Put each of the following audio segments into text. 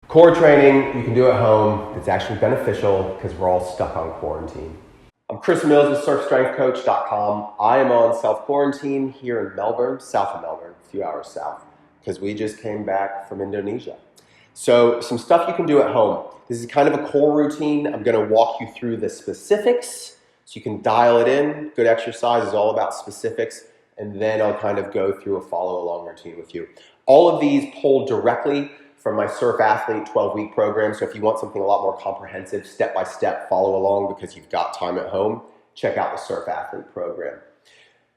Core training, you can do at home. It's actually beneficial because we're all stuck on quarantine. I'm Chris Mills with surfstrengthcoach.com. I am on self-quarantine here in Melbourne, south of Melbourne, a few hours south, because we just came back from Indonesia. So some stuff you can do at home. This is kind of a core routine. I'm going to walk you through the specifics so you can dial it in. Good exercise is all about specifics, and then I'll kind of go through a follow-along routine with you. All of these pulled directly from my Surf Athlete 12-week program. So if you want something a lot more comprehensive, step-by-step, follow along because you've got time at home, check out the Surf Athlete program.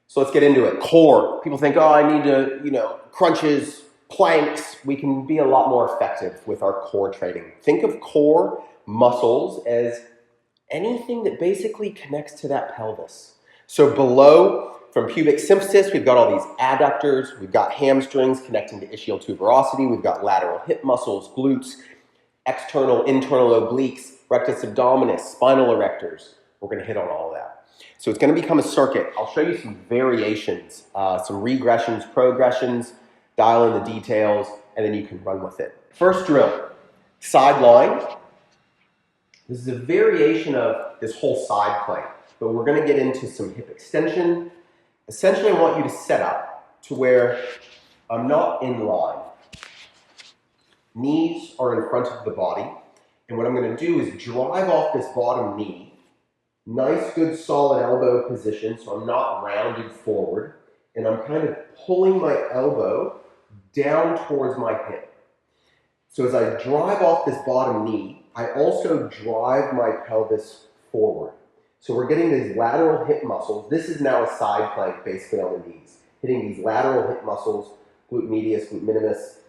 So let's get into it. Core. People think, oh, I need to, crunches, planks. We can be a lot more effective with our core training. Think of core muscles as anything that basically connects to that pelvis. So below, from pubic symphysis, we've got all these adductors, we've got hamstrings connecting to ischial tuberosity, we've got lateral hip muscles, glutes, external, internal obliques, rectus abdominis, spinal erectors. We're going to hit on all of that. So it's going to become a circuit. I'll show you some variations, some regressions, progressions, dial in the details, and then you can run with it. First drill, side lying. This is a variation of this whole side plank, but we're going to get into some hip extension. Essentially, I want you to set up to where I'm not in line. Knees are in front of the body, and what I'm going to do is drive off this bottom knee. Nice, good, solid elbow position, so I'm not rounded forward, and I'm kind of pulling my elbow down towards my hip. So as I drive off this bottom knee, I also drive my pelvis forward. So we're getting these lateral hip muscles. This is now a side plank basically on the knees, hitting these lateral hip muscles, glute medius, glute minimus.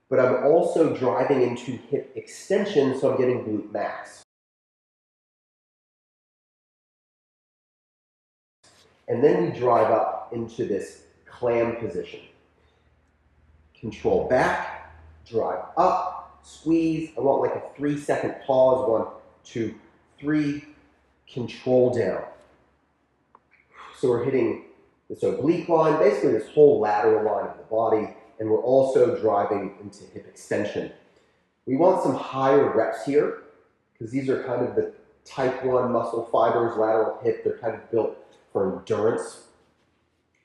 But I'm also driving into hip extension, so I'm getting glute max. And then we drive up into this clam position. Control back, drive up, squeeze. I want like a 3-second pause. 1, 2, 3. Control down. So we're hitting this oblique line, basically this whole lateral line of the body, and we're also driving into hip extension. We want some higher reps here, because these are kind of the type 1 muscle fibers, lateral hip. They're kind of built for endurance.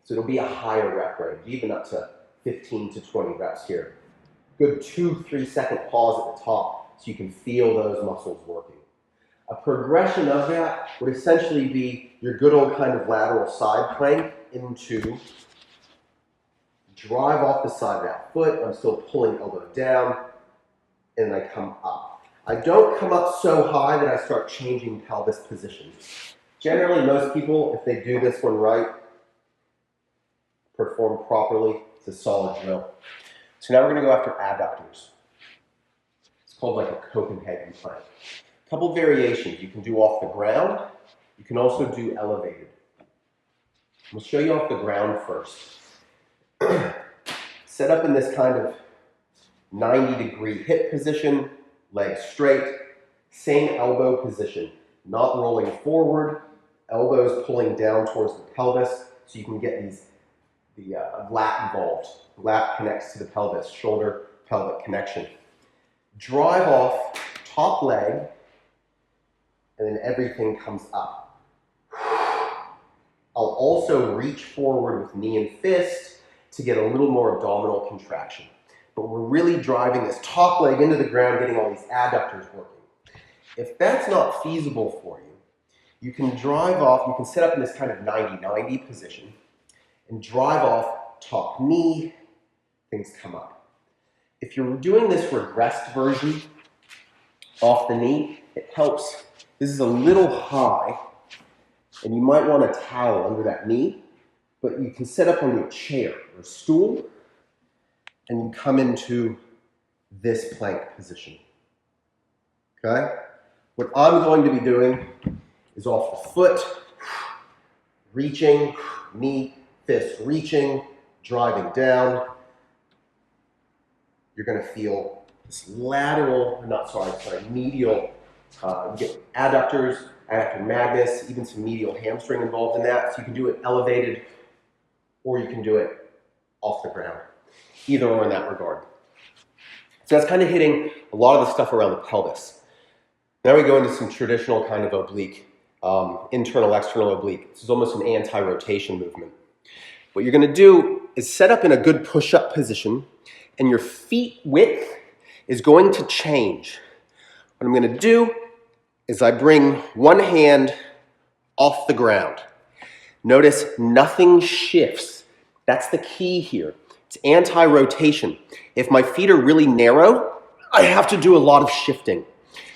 So it'll be a higher rep range, even up to 15 to 20 reps here. Good 2-3 second pause at the top, so you can feel those muscles working. A progression of that would essentially be your good old kind of lateral side plank into drive off the side of that foot. I'm still pulling elbow down, and I come up. I don't come up so high that I start changing pelvis positions. Generally, most people, if they do this one right, perform properly. It's a solid drill. So now we're going to go after adductors. It's called like a Copenhagen plank. A couple variations. You can do off the ground. You can also do elevated. We'll show you off the ground first. Set up in this kind of 90-degree hip position, legs straight, same elbow position, not rolling forward, elbows pulling down towards the pelvis, so you can get the lat involved. The lat connects to the pelvis, shoulder-pelvic connection. Drive off top leg, and then everything comes up. I'll also reach forward with knee and fist to get a little more abdominal contraction. But we're really driving this top leg into the ground, getting all these adductors working. If that's not feasible for you, you can drive off, you can set up in this kind of 90-90 position and drive off top knee, things come up. If you're doing this regressed version off the knee, it helps. This is a little high, and you might want a towel under that knee, but you can set up on your chair or stool, and you come into this plank position. Okay? What I'm going to be doing is off the foot, reaching, knee, fist reaching, driving down. You're going to feel this medial. You get adductors, adductor magnus, even some medial hamstring involved in that. So you can do it elevated, or you can do it off the ground. Either or in that regard. So that's kind of hitting a lot of the stuff around the pelvis. Now we go into some traditional kind of oblique, internal, external oblique. This is almost an anti-rotation movement. What you're going to do is set up in a good push-up position, and your feet width is going to change. What I'm going to do is I bring one hand off the ground. Notice nothing shifts. That's the key here. It's anti-rotation. If my feet are really narrow, I have to do a lot of shifting.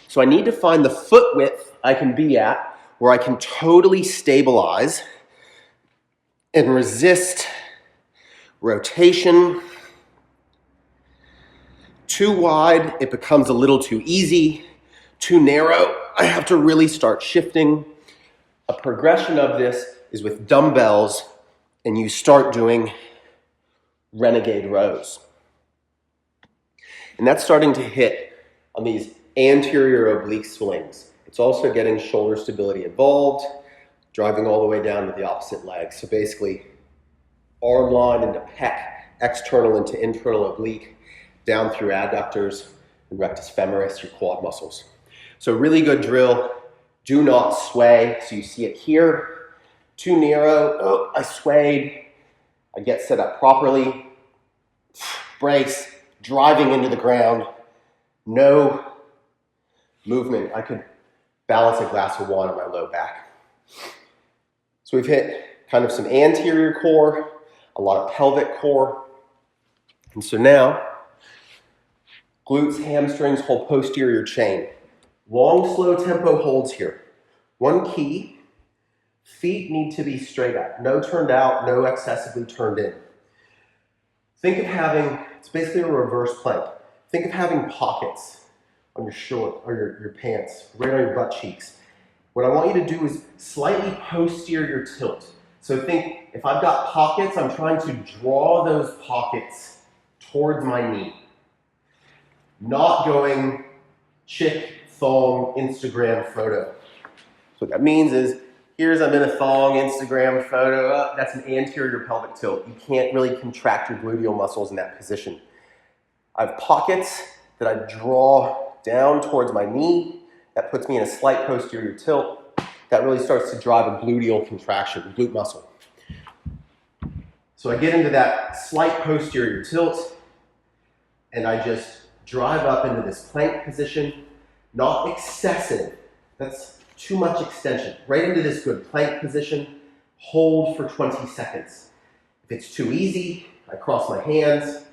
So I need to find the foot width I can be at where I can totally stabilize and resist rotation. Too wide, it becomes a little too easy. Too narrow, I have to really start shifting. A progression of this is with dumbbells, and you start doing renegade rows. And that's starting to hit on these anterior oblique swings. It's also getting shoulder stability involved, driving all the way down to the opposite leg. So basically, arm line into pec, external into internal oblique, down through adductors and rectus femoris, your quad muscles. So really good drill. Do not sway. So you see it here. Too narrow. Oh, I swayed. I get set up properly. Brace, driving into the ground. No movement. I could balance a glass of wine on my low back. So we've hit kind of some anterior core, a lot of pelvic core. And so now, glutes, hamstrings, whole posterior chain. Long, slow tempo holds here. One key, feet need to be straight up. No turned out, no excessively turned in. Think of having, it's basically a reverse plank. Think of having pockets on your short or your pants, right on your butt cheeks. What I want you to do is slightly posterior tilt. So think, if I've got pockets, I'm trying to draw those pockets towards my knee. Not going chick, thong, Instagram photo. So what that means is, here's I'm in a thong Instagram photo. That's an anterior pelvic tilt. You can't really contract your gluteal muscles in that position. I have pockets that I draw down towards my knee. That puts me in a slight posterior tilt. That really starts to drive a gluteal contraction, glute muscle. So I get into that slight posterior tilt, and I just drive up into this plank position, not excessive. That's too much extension. Right into this good plank position, hold for 20 seconds. If it's too easy, I cross my hands,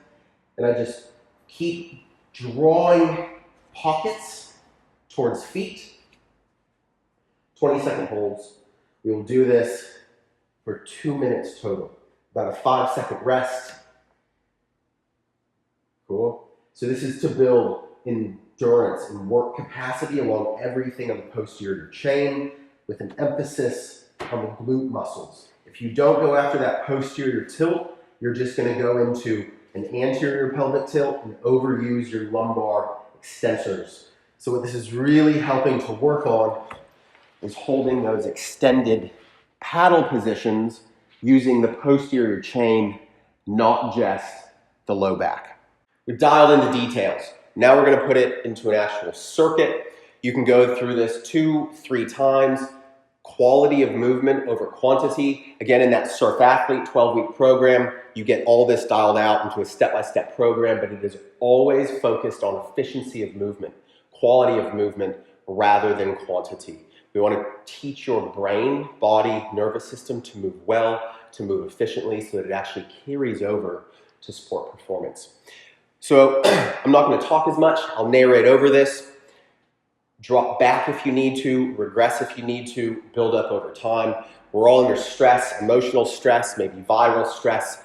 and I just keep drawing pockets towards feet. 20-second holds. We will do this for 2 minutes total. About a 5-second rest. Cool. So this is to build endurance and work capacity along everything on the posterior chain with an emphasis on the glute muscles. If you don't go after that posterior tilt, you're just going to go into an anterior pelvic tilt and overuse your lumbar extensors. So what this is really helping to work on is holding those extended paddle positions using the posterior chain, not just the low back. We've dialed into details. Now we're going to put it into an actual circuit. You can go through this 2-3 times. Quality of movement over quantity. Again, in that Surf Athlete 12-week program, you get all this dialed out into a step-by-step program, but it is always focused on efficiency of movement, quality of movement, rather than quantity. We want to teach your brain, body, nervous system to move well, to move efficiently, so that it actually carries over to sport performance. So I'm not going to talk as much. I'll narrate over this. Drop back if you need to, regress if you need to, build up over time. We're all under stress, emotional stress, maybe viral stress.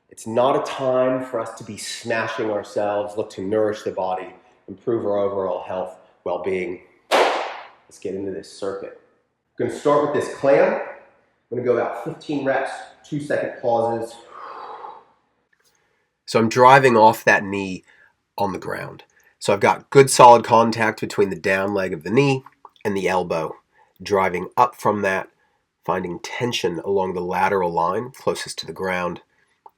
It's not a time for us to be smashing ourselves, look to nourish the body, improve our overall health, well-being. Let's get into this circuit. I'm going to start with this clam. I'm going to go about 15 reps, 2-second pauses. So I'm driving off that knee on the ground. So I've got good solid contact between the down leg of the knee and the elbow. Driving up from that, finding tension along the lateral line closest to the ground,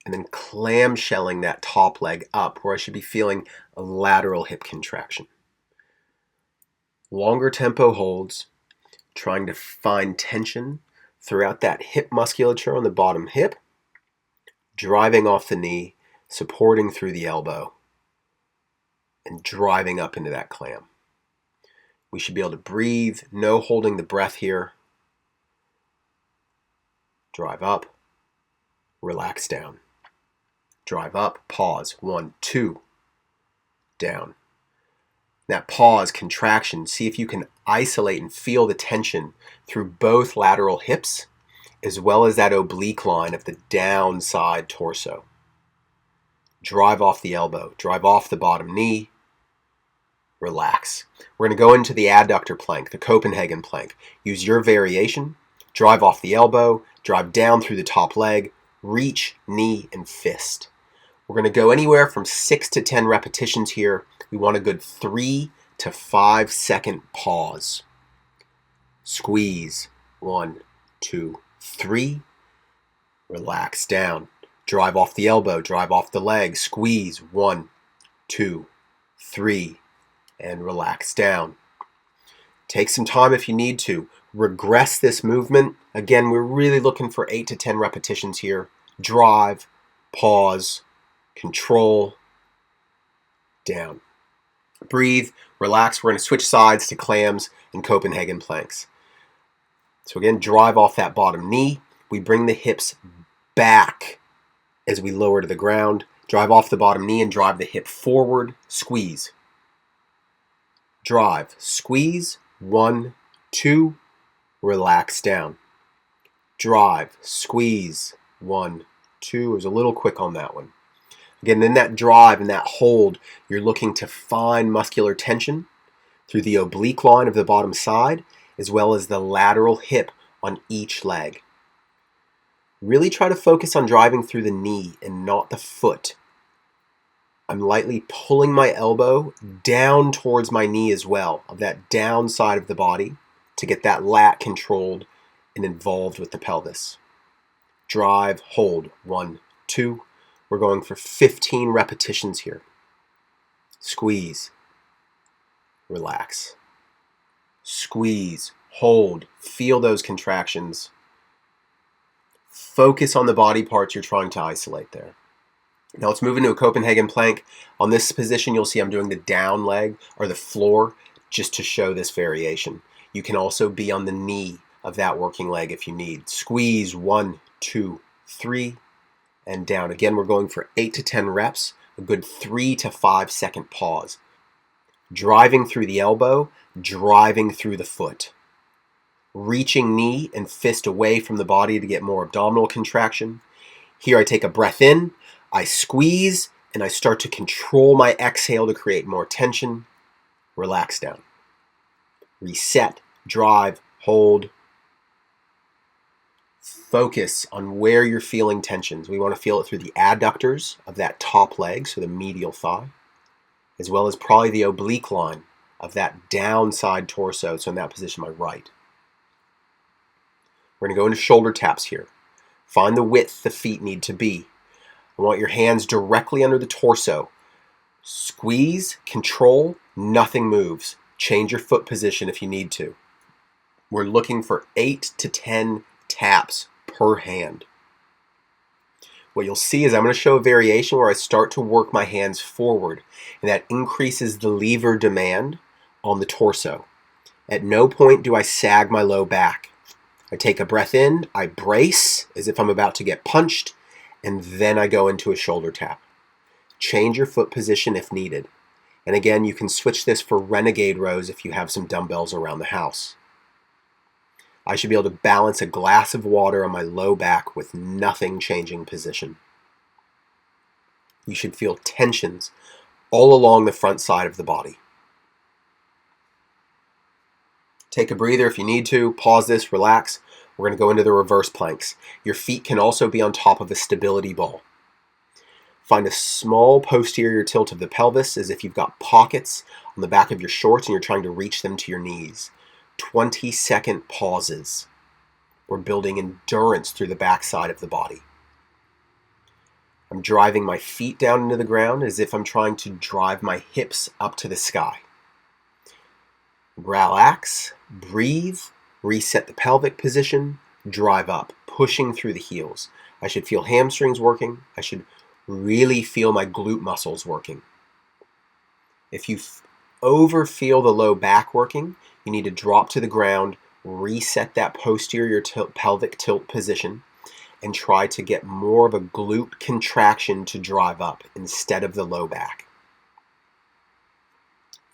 and then clamshelling that top leg up where I should be feeling a lateral hip contraction. Longer tempo holds, trying to find tension throughout that hip musculature on the bottom hip, driving off the knee, supporting through the elbow, and driving up into that clam. We should be able to breathe, no holding the breath here. Drive up, relax down. Drive up, pause, 1, 2, down. That pause, contraction, see if you can isolate and feel the tension through both lateral hips as well as that oblique line of the downside torso. Drive off the elbow, drive off the bottom knee, relax. We're going to go into the adductor plank, the Copenhagen plank. Use your variation, drive off the elbow, drive down through the top leg, reach, knee, and fist. We're going to go anywhere from 6 to 10 repetitions here. We want a good 3 to 5 second pause. Squeeze, 1, 2, 3. Relax down. Drive off the elbow, drive off the leg. Squeeze, 1, 2, 3, and relax down. Take some time if you need to. Regress this movement. Again, we're really looking for 8 to 10 repetitions here. Drive, pause, control, down. Breathe, relax. We're going to switch sides to clams and Copenhagen planks. So again, drive off that bottom knee. We bring the hips back as we lower to the ground. Drive off the bottom knee and drive the hip forward. Squeeze. Drive. Squeeze. 1, 2. Relax down. Drive. Squeeze. 1, 2. It was a little quick on that one. Again, in that drive and that hold, you're looking to find muscular tension through the oblique line of the bottom side, as well as the lateral hip on each leg. Really try to focus on driving through the knee and not the foot. I'm lightly pulling my elbow down towards my knee as well, of that down side of the body, to get that lat controlled and involved with the pelvis. Drive, hold, 1, 2. We're going for 15 repetitions here. Squeeze, relax. Squeeze, hold, feel those contractions. Focus on the body parts you're trying to isolate there. Now let's move into a Copenhagen plank. On this position, you'll see I'm doing the down leg or the floor just to show this variation. You can also be on the knee of that working leg if you need. Squeeze, 1, 2, 3, and down. Again, we're going for 8 to 10 reps, a good 3 to 5 second pause. Driving through the elbow, driving through the foot. Reaching knee and fist away from the body to get more abdominal contraction. Here I take a breath in, I squeeze, and I start to control my exhale to create more tension. Relax down. Reset, drive, hold. Focus on where you're feeling tensions. We want to feel it through the adductors of that top leg, so the medial thigh, as well as probably the oblique line of that downside torso, so in that position, my right. We're going to go into shoulder taps here. Find the width the feet need to be. I want your hands directly under the torso. Squeeze, control, nothing moves. Change your foot position if you need to. We're looking for 8 to 10 taps per hand. What you'll see is I'm going to show a variation where I start to work my hands forward, and that increases the lever demand on the torso. At no point do I sag my low back. I take a breath in, I brace as if I'm about to get punched, and then I go into a shoulder tap. Change your foot position if needed. And again, you can switch this for renegade rows if you have some dumbbells around the house. I should be able to balance a glass of water on my low back with nothing changing position. You should feel tensions all along the front side of the body. Take a breather if you need to. Pause this, relax. We're going to go into the reverse planks. Your feet can also be on top of a stability ball. Find a small posterior tilt of the pelvis as if you've got pockets on the back of your shorts and you're trying to reach them to your knees. 20-second pauses. We're building endurance through the backside of the body. I'm driving my feet down into the ground as if I'm trying to drive my hips up to the sky. Relax, breathe, reset the pelvic position, drive up, pushing through the heels. I should feel hamstrings working. I should really feel my glute muscles working. If you overfeel the low back working, you need to drop to the ground, reset that posterior pelvic tilt position, and try to get more of a glute contraction to drive up instead of the low back.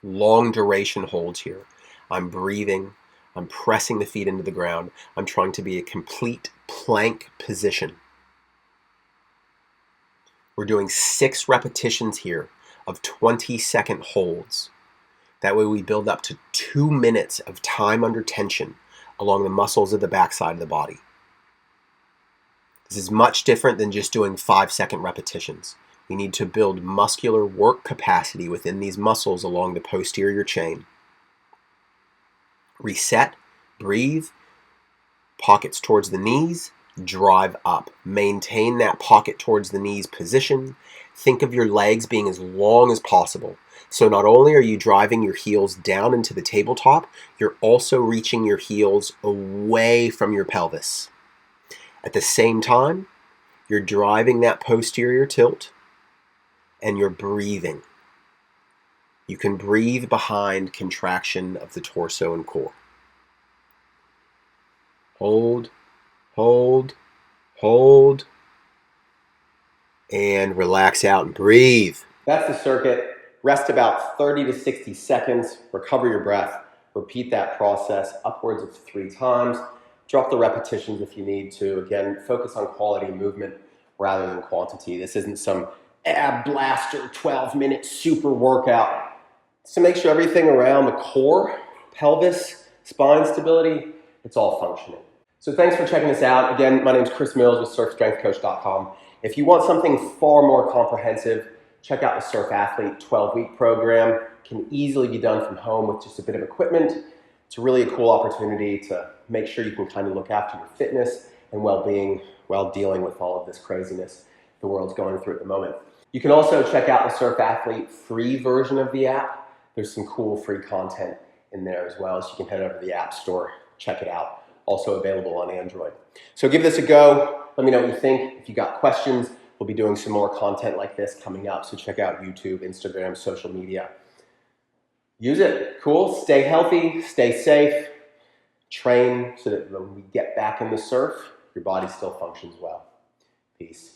Long duration holds here. I'm breathing. I'm pressing the feet into the ground. I'm trying to be a complete plank position. We're doing 6 repetitions here of 20-second holds. That way we build up to 2 minutes of time under tension along the muscles of the backside of the body. This is much different than just doing 5-second repetitions. We need to build muscular work capacity within these muscles along the posterior chain. Reset, breathe, pockets towards the knees, drive up. Maintain that pocket towards the knees position. Think of your legs being as long as possible. So not only are you driving your heels down into the tabletop, you're also reaching your heels away from your pelvis. At the same time, you're driving that posterior tilt and you're breathing. You can breathe behind contraction of the torso and core. Hold, hold, hold, and relax out and breathe. That's the circuit. Rest about 30 to 60 seconds. Recover your breath. Repeat that process upwards of 3 times. Drop the repetitions if you need to. Again, focus on quality movement rather than quantity. This isn't some ab blaster 12-minute super workout. So make sure everything around the core, pelvis, spine stability, it's all functioning. So thanks for checking this out. Again, my name is Chris Mills with surfstrengthcoach.com. If you want something far more comprehensive, check out the Surf Athlete 12-week program. It can easily be done from home with just a bit of equipment. It's really a cool opportunity to make sure you can kind of look after your fitness and well-being while dealing with all of this craziness the world's going through at the moment. You can also check out the Surf Athlete free version of the app. There's some cool free content in there as well, so you can head over to the App Store, check it out. Also available on Android. So give this a go. Let me know what you think. If you got questions, we'll be doing some more content like this coming up. So check out YouTube, Instagram, social media. Use it. Cool. Stay healthy. Stay safe. Train so that when we get back in the surf, your body still functions well. Peace.